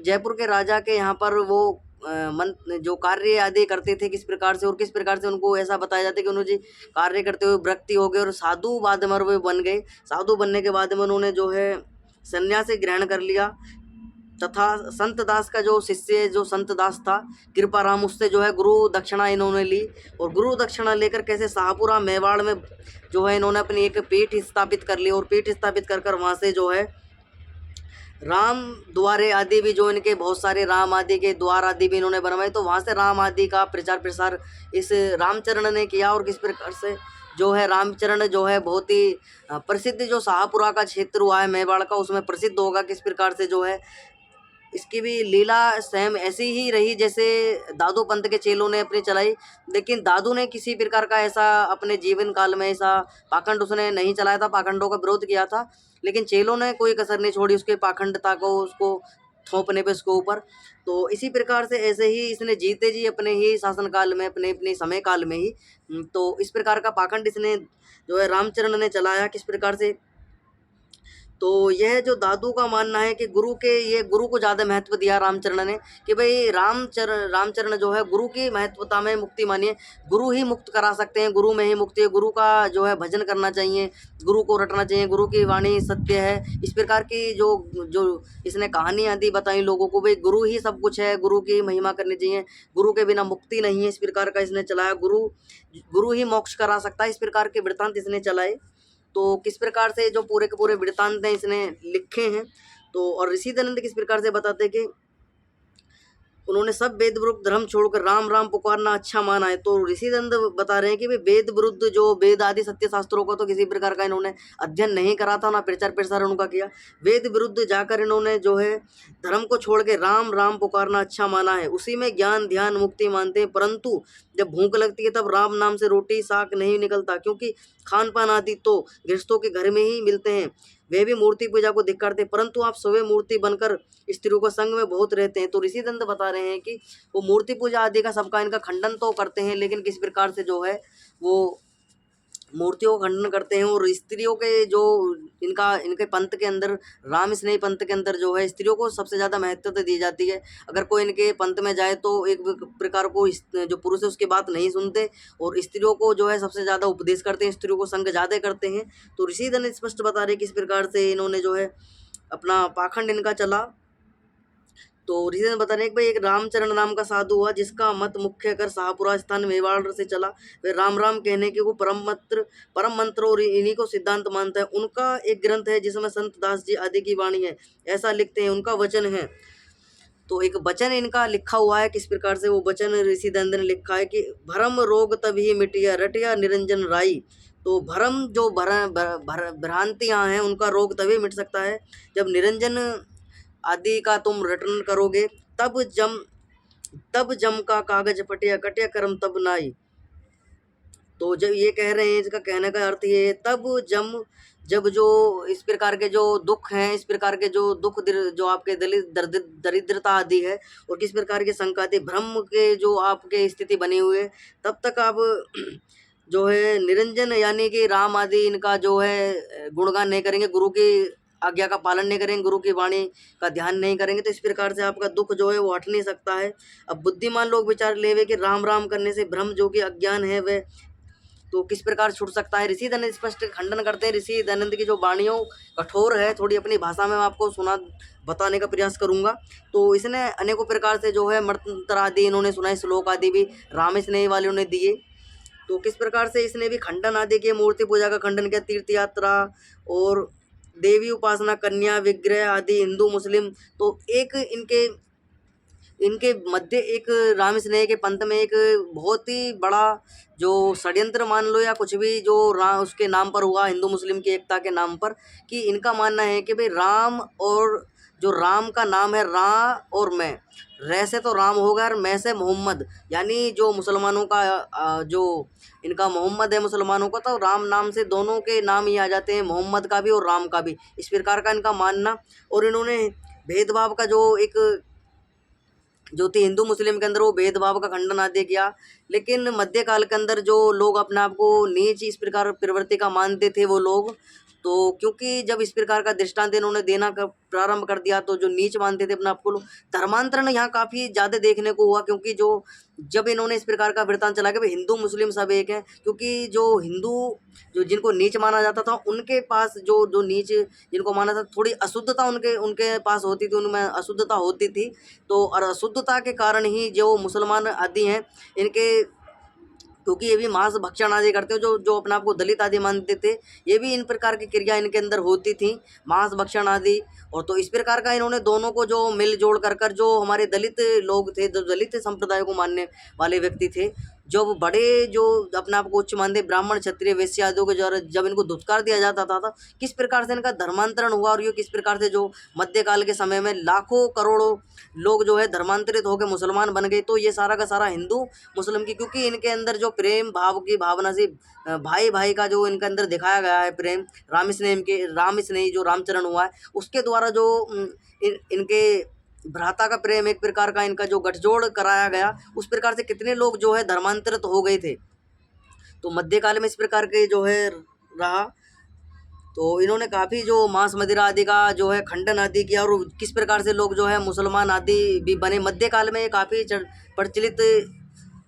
जयपुर के राजा के यहाँ पर वो मन जो कार्य आदि करते थे किस प्रकार से, और किस प्रकार से उनको ऐसा बताया जाता है कि उन्होंने कार्य करते हुए व्यक्ति हो गए और साधु बाद में वो बन गए। साधु बनने के बाद में उन्होंने जो है सन्यासी ग्रहण कर लिया तथा संत दास का जो शिष्य जो संत दास था कृपाराम, उससे जो है गुरु दक्षिणा इन्होंने ली। और गुरु दक्षिणा लेकर कैसे शाहपुरा मेवाड़ में जो है इन्होंने अपनी एक पीठ स्थापित कर ली और पीठ स्थापित कर कर वहाँ से जो है राम द्वारे आदि भी जो इनके बहुत सारे राम आदि के द्वार आदि भी इन्होंने बनवाए। तो वहाँ से राम आदि का प्रचार प्रसार इस रामचरण ने किया। और किस प्रकार से जो है रामचरण जो है बहुत ही प्रसिद्ध जो शाहपुरा का क्षेत्र हुआ है मेवाड़ का, उसमें प्रसिद्ध होगा। किस प्रकार से जो है इसकी भी लीला सेम ऐसी ही रही जैसे दादू पंथ के चेलों ने अपनी चलाई, लेकिन दादू ने किसी प्रकार का ऐसा अपने जीवन काल में ऐसा पाखंड उसने नहीं चलाया था, पाखंडों का विरोध किया था। लेकिन चेलों ने कोई कसर नहीं छोड़ी उसके पाखंडता को उसको थोपने पे उसके ऊपर। तो इसी प्रकार से ऐसे ही इसने जीते जी अपने ही शासन काल में अपने अपने समय काल में ही तो इस प्रकार का पाखंड इसने जो है रामचरण ने चलाया। किस प्रकार से, तो यह जो दादू का मानना है कि गुरु को ज़्यादा महत्व दिया रामचरण ने कि भाई रामचरण जो है गुरु की महत्वता में मुक्ति मानिए, गुरु ही मुक्त करा सकते हैं, गुरु में ही मुक्ति है, गुरु का जो है भजन करना चाहिए, गुरु को रटना चाहिए, गुरु की वाणी सत्य है। इस प्रकार की जो जो इसने कहानी आदि बताई लोगों को, भाई गुरु ही सब कुछ है, गुरु की महिमा करनी चाहिए, गुरु के बिना मुक्ति नहीं है। इस प्रकार का इसने चलाया, गुरु ही मोक्ष करा सकता है। इस प्रकार के वृत्तांत इसने चलाए। तो किस प्रकार से जो पूरे के पूरे वृत्तांत हैं इसने लिखे हैं। तो और ऋषि दयानंद किस प्रकार से बताते हैं कि उन्होंने सब वेद विरुद्ध धर्म छोड़कर राम राम पुकारना अच्छा माना है। तो ऋषि दयानंद बता रहे हैं कि वे वेद विरुद्ध जो वेद आदि सत्य शास्त्रों को तो किसी प्रकार का इन्होंने अध्ययन नहीं करा था, ना प्रचार प्रसार उनका किया। वेद विरुद्ध जाकर इन्होंने जो है धर्म को छोड़ के राम राम पुकारना अच्छा माना है, उसी में ज्ञान ध्यान मुक्ति मानते हैं। परंतु जब भूख लगती है तब राम नाम से रोटी साग नहीं निकलता, क्योंकि खान पान आदि तो गृहस्थों के घर में ही मिलते हैं। वे भी मूर्ति पूजा को धिक्कारते, परंतु आप स्वयं मूर्ति बनकर स्त्रियों को संग में बहुत रहते हैं। तो ऋषि दयानंद बता रहे हैं कि वो मूर्ति पूजा आदि का सबका इनका खंडन तो करते हैं, लेकिन किस प्रकार से जो है वो मूर्तियों का खंडन करते हैं। और स्त्रियों के जो इनके पंथ के अंदर राम स्नेही पंथ के अंदर जो है स्त्रियों को सबसे ज़्यादा महत्वता दी जाती है। अगर कोई इनके पंथ में जाए तो एक प्रकार को जो पुरुष है उसकी बात नहीं सुनते और स्त्रियों को जो है सबसे ज़्यादा उपदेश करते हैं, स्त्रियों को संग ज़्यादा करते हैं। तो ऋषि दयानंद स्पष्ट बता रहे किस प्रकार से इन्होंने जो है अपना पाखंड इनका चला। तो ऋषि ने बता रहे हैं कि भाई एक रामचरण नाम का साधु हुआ जिसका मत मुख्य कर शाहपुरा स्थान मेवाड़ से चला। वे राम राम कहने के वो परम मंत्र और इन्हीं को सिद्धांत मानते हैं। उनका एक ग्रंथ है जिसमें संत दास जी आदि की वाणी है, ऐसा लिखते हैं। उनका वचन है, तो एक वचन इनका लिखा हुआ है। किस प्रकार से वो वचन ऋषि दंड ने लिखा है कि भरम रोग तभी मिटिया रटिया निरंजन राई। तो भरम जो भ्रांतियां हैं उनका रोग तभी मिट सकता है जब निरंजन आदि का तुम रटन करोगे। तब जम का कागज फटिया कटिया कर्म तब नाई। तो जब ये कह रहे हैं, इसका कहने का अर्थ ये है, जब जो इस प्रकार के जो दुख हैं, इस प्रकार के जो जो आपके दरिद्रता आदि है और किस प्रकार के संकाति भ्रम के जो आपके स्थिति बनी हुई है, तब तक आप जो है निरंजन यानी कि राम आदि इनका जो है गुणगान नहीं करेंगे, गुरु की आज्ञा का पालन नहीं करेंगे, गुरु की वाणी का ध्यान नहीं करेंगे, तो इस प्रकार से आपका दुख जो है वो हट नहीं सकता है। अब बुद्धिमान लोग विचार लेवे कि राम राम करने से भ्रम जो कि अज्ञान है वह तो किस प्रकार छूट सकता है। ऋषि दयानंद स्पष्ट खंडन करते हैं। ऋषि दयानंद की जो वाणियों कठोर है, थोड़ी अपनी भाषा में मैं आपको बताने का प्रयास करूंगा। तो इसने अनेकों प्रकार से जो है मंत्र आदि इन्होंने सुनाए, श्लोक आदि भी राम स्नेही वालों ने दिए। तो किस प्रकार से इसने भी खंडन आदि किए, मूर्ति पूजा का खंडन किया, तीर्थ यात्रा और देवी उपासना, कन्या विग्रह आदि, हिंदू मुस्लिम। तो एक इनके मध्य एक राम स्नेह के पंथ में एक बहुत ही बड़ा जो षड्यंत्र मान लो या कुछ भी जो उसके नाम पर हुआ, हिंदू मुस्लिम की एकता के नाम पर, कि इनका मानना है कि भाई राम और जो राम का नाम है रा और मैं, रे से तो राम होगा और मैं से मोहम्मद, यानी जो मुसलमानों का जो इनका मोहम्मद है मुसलमानों का, तो राम नाम से दोनों के नाम ही आ जाते हैं, मोहम्मद का भी और राम का भी, इस प्रकार का इनका मानना। और इन्होंने भेदभाव का जो थी हिंदू मुस्लिम के अंदर वो भेदभाव का खंडन आदि किया। लेकिन मध्यकाल के अंदर जो लोग अपने आप को नीच इस प्रकार प्रवृत्ति का मानते थे वो लोग, तो क्योंकि जब इस प्रकार का दृष्टांत इन्होंने देना प्रारंभ कर दिया तो जो नीच मानते थे अपने आप को लोग, धर्मांतरण यहाँ काफ़ी ज़्यादा देखने को हुआ। क्योंकि जब इन्होंने इस प्रकार का वृत्तांत चला कि भाई हिंदू मुस्लिम सब एक है, क्योंकि जो हिंदू जो जिनको नीच माना जाता था उनके पास जो नीच जिनको माना था, थोड़ी अशुद्धता उनके पास होती थी, उनमें अशुद्धता होती थी। तो और अशुद्धता के कारण ही जो मुसलमान आदि हैं इनके, क्योंकि ये भी मांस भक्षण आदि करते हैं, जो अपने आप को दलित आदि मानते थे, ये भी इन प्रकार की क्रिया इनके अंदर होती थी, मांस भक्षण आदि। और तो इस प्रकार का इन्होंने दोनों को जो मिल जोड़ कर जो हमारे दलित लोग थे, जो दलित संप्रदाय को मानने वाले व्यक्ति थे, जो बड़े जो अपने आप को उच्च मानते ब्राह्मण क्षत्रिय वैश्य आदियों के द्वारा जब इनको धुतकार दिया जाता था, किस प्रकार से इनका धर्मांतरण हुआ। और ये किस प्रकार से जो मध्यकाल के समय में लाखों करोड़ों लोग जो है धर्मांतरित होकर मुसलमान बन गए। तो ये सारा का सारा हिंदू मुस्लिम की, क्योंकि इनके अंदर जो प्रेम भाव की भावना से भाई भाई का जो इनके अंदर दिखाया गया है प्रेम, राम स्नेही जो रामचरण हुआ है उसके द्वारा जो इनके भ्राता का प्रेम, एक प्रकार का इनका जो गठजोड़ कराया गया, उस प्रकार से कितने लोग जो है धर्मांतरित हो गए थे। तो मध्यकाल में इस प्रकार के जो है रहा। तो इन्होंने काफ़ी जो मांस मदिरा आदि का जो है खंडन आदि किया और किस प्रकार से लोग जो है मुसलमान आदि भी बने। मध्यकाल में काफ़ी प्रचलित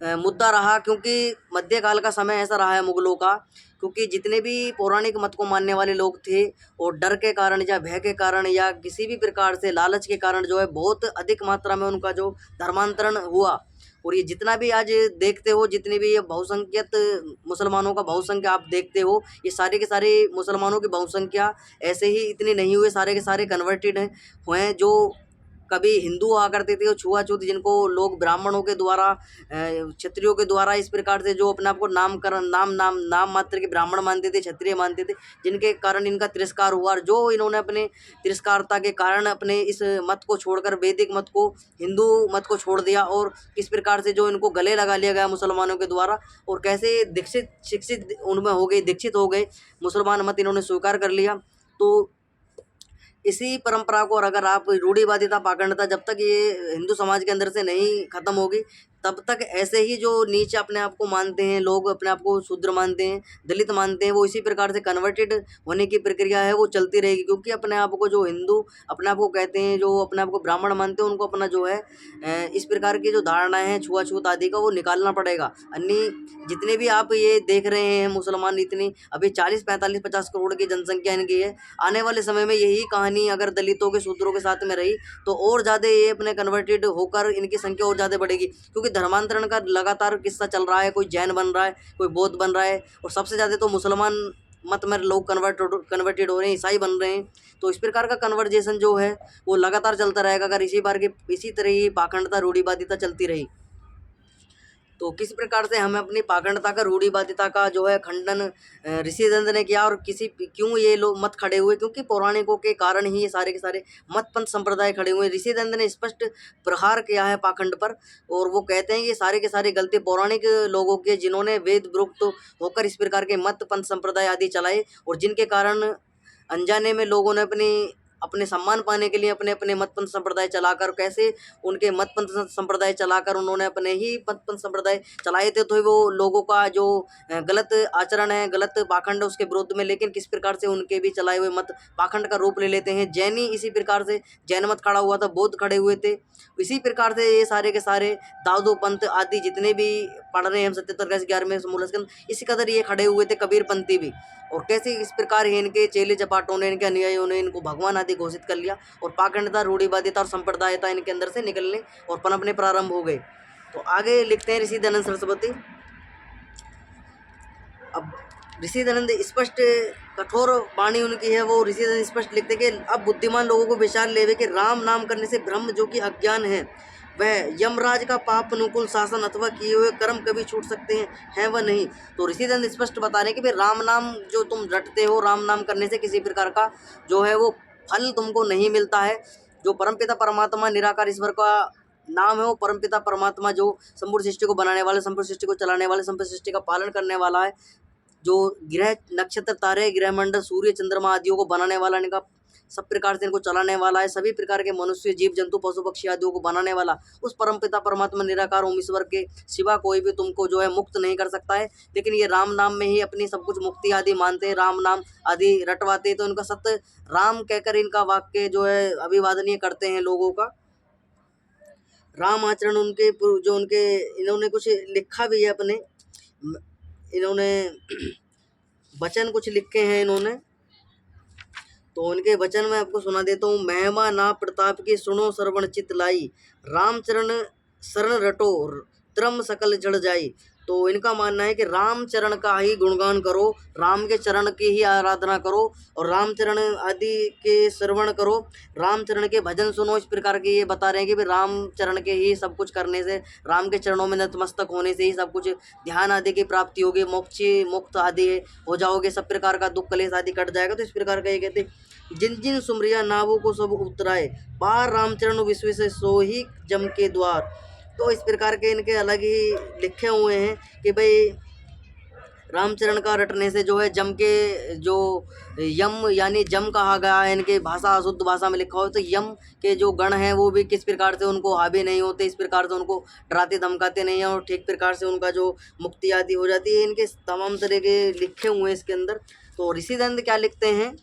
मुद्दा रहा, क्योंकि मध्यकाल का समय ऐसा रहा है मुगलों का, क्योंकि जितने भी पौराणिक मत को मानने वाले लोग थे और डर के कारण या भय के कारण या किसी भी प्रकार से लालच के कारण जो है बहुत अधिक मात्रा में उनका जो धर्मांतरण हुआ। और ये जितना भी आज देखते हो, जितनी भी ये बहुसंख्यक मुसलमानों का बहुसंख्या आप देखते हो, ये सारे के सारे मुसलमानों की बहुसंख्या ऐसे ही इतनी नहीं हुए, सारे के सारे कन्वर्टेड हुए हैं। जो कभी हिंदू हुआ करते थे और छुआछूत, जिनको लोग ब्राह्मणों के द्वारा क्षत्रियों के द्वारा इस प्रकार से जो अपने आप को नाम मात्र के ब्राह्मण मानते थे, क्षत्रिय मानते थे, जिनके कारण इनका तिरस्कार हुआ। और जो इन्होंने अपने तिरस्कारता के कारण अपने इस मत को छोड़कर वैदिक मत को, हिंदू मत को छोड़ दिया और किस प्रकार से जो इनको गले लगा लिया गया मुसलमानों के द्वारा, और कैसे शिक्षित उनमें हो गए, दीक्षित हो गए, मुसलमान मत इन्होंने स्वीकार कर लिया। तो इसी परंपरा को, और अगर आप रूढ़िवादिता पाखंडता जब तक ये हिंदू समाज के अंदर से नहीं खत्म होगी, तब तक ऐसे ही जो नीच अपने आप को मानते हैं लोग, अपने आप को शूद्र मानते हैं, दलित मानते हैं, वो इसी प्रकार से कन्वर्टेड होने की प्रक्रिया है वो चलती रहेगी। क्योंकि अपने आप को जो हिंदू अपने आप को कहते हैं, जो अपने आप को ब्राह्मण मानते हैं, उनको अपना जो है इस प्रकार की जो धारणाएं हैं छुआछूत आदि का वो निकालना पड़ेगा। अन्य जितने भी आप ये देख रहे हैं मुसलमान, इतनी अभी 40-45-50 करोड़ की जनसंख्या इनकी है। आने वाले समय में यही कहानी अगर दलितों के शूद्रों के साथ में रही तो और ज़्यादा ये अपने कन्वर्टेड होकर इनकी संख्या और ज़्यादा बढ़ेगी। क्योंकि धर्मांतरण का लगातार किस्सा चल रहा है, कोई जैन बन रहा है, कोई बौद्ध बन रहा है, और सबसे ज़्यादा तो मुसलमान मत में लोग कन्वर्टेड हो रहे हैं, ईसाई बन रहे हैं। तो इस प्रकार का कन्वर्जेशन जो है वो लगातार चलता रहेगा अगर इसी तरह ही पाखंडता रूढ़िवादिता चलती रही। तो किस प्रकार से हमें अपनी पाखंडता का रूढ़िवादिता का जो है खंडन ऋषिदंत ने किया, और क्यों ये लोग मत खड़े हुए, क्योंकि पौराणिकों के कारण ही ये सारे के सारे मत पंथ संप्रदाय खड़े हुए। ऋषिदंत ने स्पष्ट प्रहार किया है पाखंड पर, और वो कहते हैं कि सारे के सारे गलती पौराणिक लोगों के, जिन्होंने वेद प्रोक्त होकर इस प्रकार के मत पंथ संप्रदाय आदि चलाए, और जिनके कारण अनजाने में लोगों ने अपने सम्मान पाने के लिए अपने अपने मतपंथ संप्रदाय चलाकर, कैसे उनके मतपंथ संप्रदाय चलाकर उन्होंने अपने ही मतपंथ संप्रदाय चलाए थे, तो वो लोगों का जो गलत आचरण है, गलत पाखंड है, उसके विरोध में। लेकिन किस प्रकार से उनके भी चलाए हुए मत पाखंड का रूप ले लेते हैं। जैनी इसी प्रकार से जैन मत खड़ा हुआ था, बौद्ध खड़े हुए थे, इसी प्रकार से ये सारे के सारे दाऊदो पंथ आदि जितने भी पढ़ रहे हैं हम 77 का 11वें समूल स्कंद, इसी कदर ये खड़े हुए थे, कबीर पंथी भी। और कैसे इस प्रकार ही इनके चेले चपाटों ने, इनके अनुयायियों ने इनको भगवान आदि घोषित कर लिया, और पाखंडता रूढ़िवादिता और संप्रदायता इनके अंदर से निकलने और पनपने प्रारंभ हो गए। तो आगे लिखते हैं ऋषि दयानंद सरस्वती। अब ऋषि दयानंद स्पष्ट कठोर वाणी उनकी है, वो ऋषि दयानंद स्पष्ट लिखते कि अब बुद्धिमान लोगों को विचार लेवे कि राम नाम करने से ब्रह्म जो कि अज्ञान है, वह यमराज का पाप अनुकूल शासन अथवा किए हुए कर्म कभी छूट सकते हैं वह नहीं। तो ऋषि दयानंद स्पष्ट बता रहे हैं कि भाई राम नाम जो तुम रटते हो, राम नाम करने से किसी प्रकार का जो है वो फल तुमको नहीं मिलता है। जो परमपिता परमात्मा निराकार ईश्वर का नाम है, वो परमपिता परमात्मा जो संपूर्ण सृष्टि को बनाने वाले, संपूर्ण सृष्टि को चलाने वाले, संपूर्ण सृष्टि का पालन करने वाला है, जो ग्रह नक्षत्र तारे ग्रह मंडल सूर्य चंद्रमा आदियों को बनाने वाला, इनका सब प्रकार से इनको चलाने वाला है, सभी प्रकार के मनुष्य जीव जंतु पशु पक्षी आदियों को बनाने वाला उस परमपिता परमात्मा निराकार ओम ईश्वर के सिवा कोई भी तुमको जो है मुक्त नहीं कर सकता है। लेकिन ये राम नाम में ही अपनी सब कुछ मुक्ति आदि मानते हैं, राम नाम आदि रटवाते हैं, तो इनका सत्य राम कहकर इनका वाक्य जो है अभिवादनीय करते हैं लोगों का। राम आचरण उनके जो उनके इन्होंने कुछ लिखा भी है अपने, इन्होंने वचन कुछ लिखे हैं इन्होंने, तो उनके वचन में आपको सुना देता हूँ। महिमा ना प्रताप की सुनो श्रवण चित लाई, रामचरण शरण रटो त्रम सकल जड़ जाई। तो इनका मानना है कि राम चरण का ही गुणगान करो, राम के चरण की ही आराधना करो, और रामचरण आदि के श्रवण करो, रामचरण के भजन सुनो। इस प्रकार के ये बता रहे हैं कि भाई रामचरण के ही सब कुछ करने से, राम के चरणों में नतमस्तक होने से ही सब कुछ ध्यान आदि की प्राप्ति होगी, मोक्ष मुक्त आदि हो जाओगे, सब प्रकार का दुख कलेश आदि कट जाएगा। तो इस प्रकार का ये कहते जिन जिन सुमरिया नावों को सब उतराए, पार रामचरण विश्व से सो ही जम के द्वार। तो इस प्रकार के इनके अलग ही लिखे हुए हैं कि भाई रामचरण का रटने से जो है जम के जो यम यानी जम कहा गया है, इनके भाषा शुद्ध भाषा में लिखा हो, तो यम के जो गण हैं वो भी किस प्रकार से उनको हावी नहीं होते, इस प्रकार से उनको डराते धमकाते नहीं हैं, और ठीक प्रकार से उनका जो मुक्ति आदि हो जाती है। इनके तमाम तरह के लिखे हुए हैं इसके अंदर। तो ऋषि दयानंद क्या लिखते हैं,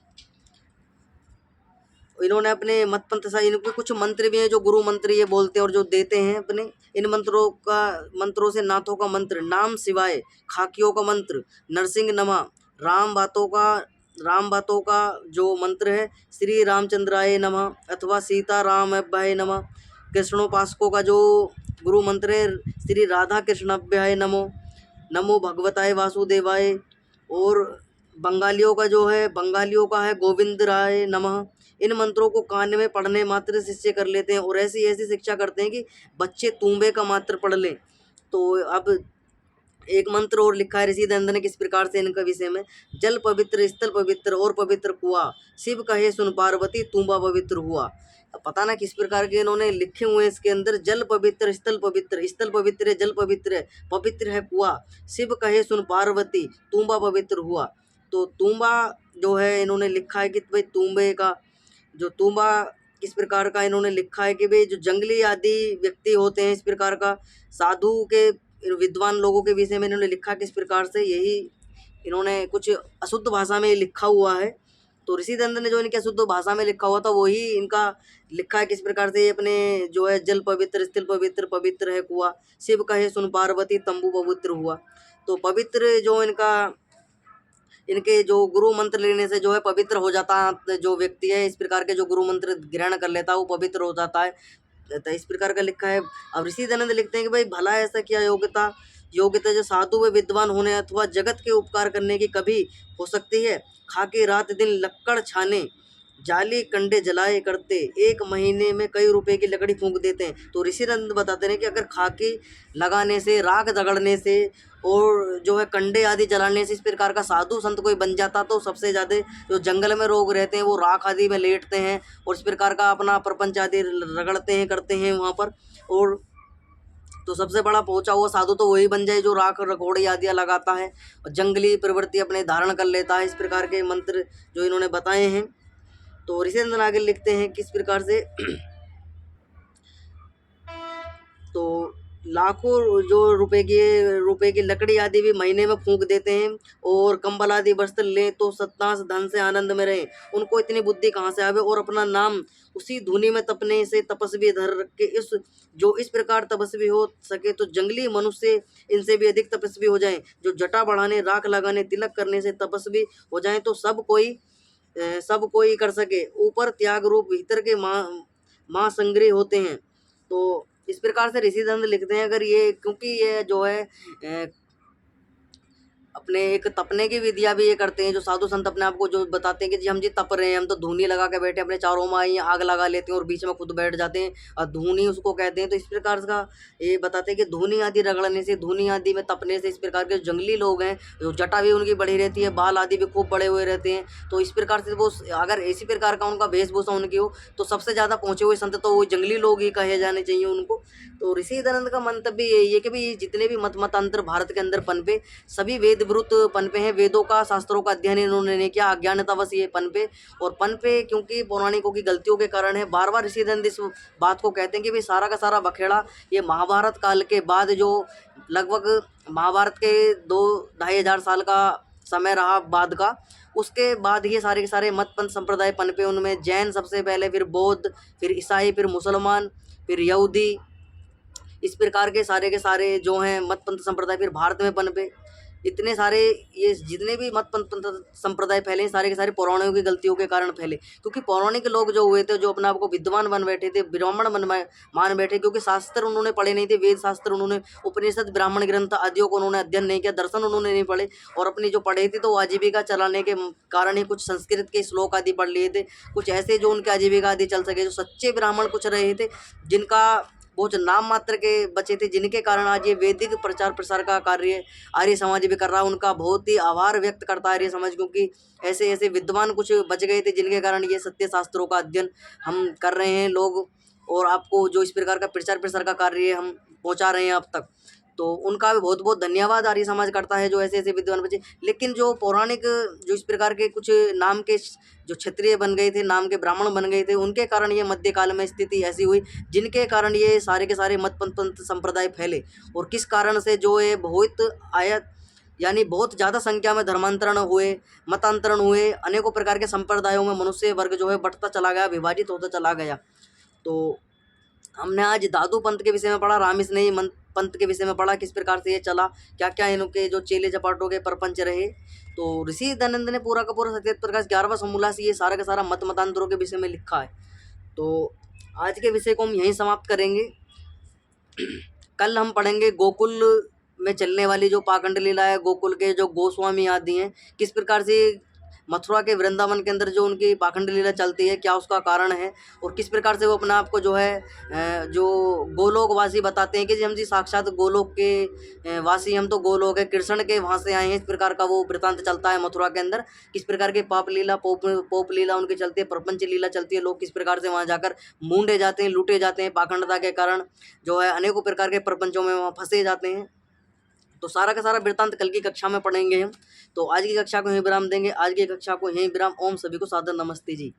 इन्होंने अपने मत पंथ सा इनके कुछ मंत्र भी हैं जो गुरु मंत्र ये बोलते हैं और जो देते हैं अपने। इन मंत्रों से नाथों का मंत्र नाम शिवाय, खाकियों का मंत्र नरसिंह नमा, राम बातों का जो मंत्र है श्री रामचंद्राय नमः अथवा सीता राम अभ्याय नमः, कृष्णोपासकों का जो गुरु मंत्र है श्री राधा कृष्णाभ्याय नमो, नमो भगवताय वासुदेवाय, और बंगालियों का है गोविंद राय नमः। इन मंत्रों को कान में पढ़ने मात्र शिष्य कर लेते हैं, और ऐसी ऐसी शिक्षा करते हैं कि बच्चे तूंबे का मात्र पढ़ लें। तो अब एक मंत्र और लिखा है ऋषि दयानंद ने किस प्रकार से इनका विषय में, जल पवित्र स्थल पवित्र और पवित्र कुआ, शिव कहे सुन पार्वती तूंबा पवित्र हुआ। अब पता ना किस प्रकार के इन्होंने लिखे हुए हैं इसके अंदर, जल पवित्र स्थल पवित्र है, जल पवित्र है कुआ, शिव कहे सुन पार्वती तूंबा पवित्र हुआ। तो तूंबा जो है इन्होंने लिखा है कि भाई तूंबे का जो तूंबा किस प्रकार का इन्होंने लिखा है कि भाई जो जंगली आदि व्यक्ति होते हैं, इस प्रकार का साधु के विद्वान लोगों के विषय में इन्होंने लिखा किस प्रकार से, यही इन्होंने कुछ अशुद्ध भाषा में लिखा हुआ है। तो ऋषिदंड ने जो इनके अशुद्ध भाषा में लिखा हुआ था वही इनका लिखा है किस प्रकार से। अपने जो है जल पवित्र, स्थल पवित्र, पवित्र है कुआ, शिव कहे सुन पार्वती, तंबू पवित्र हुआ। तो पवित्र जो इनके जो गुरु मंत्र लेने से जो है पवित्र हो जाता है जो व्यक्ति है, इस प्रकार के जो गुरु मंत्र ग्रहण कर लेता है वो पवित्र हो जाता है। तो इस प्रकार का लिखा है। अब ऋषि दयानंद लिखते हैं कि भाई भला ऐसा क्या योग्यता योग्यता जो साधु व विद्वान होने अथवा जगत के उपकार करने की कभी हो सकती है। खाके रात दिन लक्कड़ छाने, जाली कंडे जलाए करते, 1 महीने में कई रुपए की लकड़ी फूंक देते हैं। तो ऋषि दयानंद बताते हैं कि अगर खाकी लगाने से, राख दगड़ने से और जो है कंडे आदि जलाने से इस प्रकार का साधु संत कोई बन जाता तो सबसे ज़्यादा जो जंगल में लोग रहते हैं वो राख आदि में लेटते हैं और इस प्रकार का अपना प्रपंच आदि रगड़ते हैं, करते हैं वहाँ पर। और तो सबसे बड़ा पहुंचा हुआ साधु तो वही बन जाए जो राख रखोड़ी आदि लगाता है और जंगली प्रवृत्ति अपने धारण कर लेता है। इस प्रकार के मंत्र जो इन्होंने बताए हैं। तो ऋषिचंद्र आगे लिखते हैं किस प्रकार से तो लाखों जो रुपए की लकड़ी आदि भी महीने में फूंक देते हैं और कंबल आदि वस्त्र लें तो सत्तास धन से आनंद में रहें। उनको इतनी बुद्धि कहाँ से आवे और अपना नाम उसी धुनी में तपने से तपस्वी धर रख के इस प्रकार तपस्वी हो सके तो जंगली मनुष्य इनसे भी अधिक तपस्वी हो जाएं। जो जटा बढ़ाने, राख लगाने, तिलक करने से तपस्वी हो जाएं तो सब कोई कर सके। ऊपर त्याग रूप भीतर के माँ संग्रह होते हैं। तो इस प्रकार से ऋषि दयानंद लिखते हैं अगर ये, क्योंकि ये जो है अपने एक तपने की विधियाँ भी ये करते हैं जो साधु संत अपने आप को जो बताते हैं कि जी हम जी तप रहे हैं, हम तो धूनी लगा के बैठे अपने चारों माँ आग लगा लेते हैं और बीच में खुद बैठ जाते हैं और धूनी उसको कहते हैं। तो इस प्रकार का ये बताते हैं कि धूनी आदि रगड़ने से, धूनी आदि में तपने से इस प्रकार के जंगली लोग हैं जो जटा भी उनकी बड़ी रहती है, बाल आदि भी खूब बड़े हुए रहते हैं। तो इस प्रकार से वो अगर इसी प्रकार का उनका वेशभूषा उनकी हो तो सबसे ज़्यादा पहुँचे हुए संत तो वो जंगली लोग ही कहे जाने चाहिए उनको। तो ऋषि दयानंद का मंतव्य यही है कि भाई जितने भी मतांतर भारत के अंदर पनपे सभी वेदवृत पनपे हैं, वेदों का शास्त्रों का अध्ययन इन्होंने नहीं किया, अज्ञानतावश ये पनपे और पनपे क्योंकि पौराणिकों की गलतियों के कारण है। बार बार ऋषि दयानंद इस बात को कहते हैं कि भाई सारा का सारा बखेड़ा ये महाभारत काल के बाद जो लगभग महाभारत के 2-2,500 साल का समय रहा बाद का, उसके बाद ये सारे के सारे मत पंथ संप्रदाय पनपे। उनमें जैन सबसे पहले, फिर बौद्ध, फिर ईसाई, फिर मुसलमान, फिर यहूदी, इस प्रकार के सारे जो हैं मत पंथ संप्रदाय फिर भारत में पनपे। इतने सारे ये जितने भी मत पंथ संप्रदाय फैले सारे के सारे पौराणिकों की गलतियों के कारण फैले, क्योंकि पौराणिक लोग जो हुए थे जो अपने आप को विद्वान बन बैठे थे, ब्राह्मण मान बैठे, क्योंकि शास्त्र उन्होंने पढ़े नहीं थे, वेद शास्त्र उन्होंने, उपनिषद, ब्राह्मण ग्रंथ आदियों को उन्होंने अध्ययन नहीं किया, दर्शन उन्होंने नहीं पढ़े और अपनी जो पढ़े थे तो आजीविका चलाने के कारण ही कुछ संस्कृत के श्लोक आदि पढ़ लिए थे, कुछ ऐसे जो उनके आजीविका आदि चल सके। जो सच्चे ब्राह्मण कुछ रहे थे जिनका वो जो नाम मात्र के बचे थे, जिनके कारण आज ये वैदिक प्रचार प्रसार का कार्य आर्य समाज भी कर रहा है, उनका बहुत ही आभार व्यक्त करता है आर्य समाज, क्योंकि ऐसे ऐसे विद्वान कुछ बच गए थे जिनके कारण ये सत्य शास्त्रों का अध्ययन हम कर रहे हैं लोग और आपको जो इस प्रकार का प्रचार प्रसार का कार्य हम पहुंचा रहे हैं अब तक। तो उनका भी बहुत बहुत धन्यवाद आर्य समाज करता है जो ऐसे ऐसे विद्वान बचे। लेकिन जो पौराणिक जो इस प्रकार के कुछ नाम के जो क्षत्रिय बन गए थे, नाम के ब्राह्मण बन गए थे, उनके कारण ये मध्यकाल में स्थिति ऐसी हुई जिनके कारण ये सारे के सारे मत पंथ संप्रदाय फैले और किस कारण से जो ये बहुत आयत यानी बहुत ज़्यादा संख्या में धर्मांतरण हुए, मतांतरण हुए, अनेकों प्रकार के संप्रदायों में मनुष्य वर्ग जो है बढ़ता चला गया, विभाजित होता चला गया। तो हमने आज दादू पंथ के विषय में पढ़ा, रामस्नेही पंथ के विषय में पढ़ा, किस प्रकार से ये चला, क्या क्या इनके जो चेले चपाटों के प्रपंच रहे। तो ऋषि दयानंद ने पूरा का पूरा सत्यात प्रकाश 11वां समूला से ये सारा का सारा मतांतरों के विषय में लिखा है। तो आज के विषय को हम यहीं समाप्त करेंगे। कल हम पढ़ेंगे गोकुल में चलने वाली जो पाखंड लीला है, गोकुल के जो गोस्वामी आदि हैं, किस प्रकार से मथुरा के वृंदावन के अंदर जो उनकी पाखंड लीला चलती है, क्या उसका कारण है और किस प्रकार से वो अपने आप को जो है जो गोलोकवासी बताते हैं कि जी हम जी साक्षात गोलोक के वासी, हम तो गोलोक है, कृष्ण के वहाँ से आए हैं। इस प्रकार का वो वृतांत चलता है मथुरा के अंदर, किस प्रकार के पाप लीला पोप लीला उनकी चलती है, प्रपंच लीला चलती है, लोग किस प्रकार से वहाँ जाकर मूंढे जाते हैं, लूटे जाते हैं, पाखंडता के कारण जो है अनेकों प्रकार के प्रपंचों में वहाँ फंसे जाते हैं। तो सारा का सारा वृत्तांत कल की कक्षा में पढ़ेंगे हम। तो आज की कक्षा को यहीं विराम देंगे, आज की कक्षा को यहीं विराम। ओम सभी को सादर नमस्ते जी।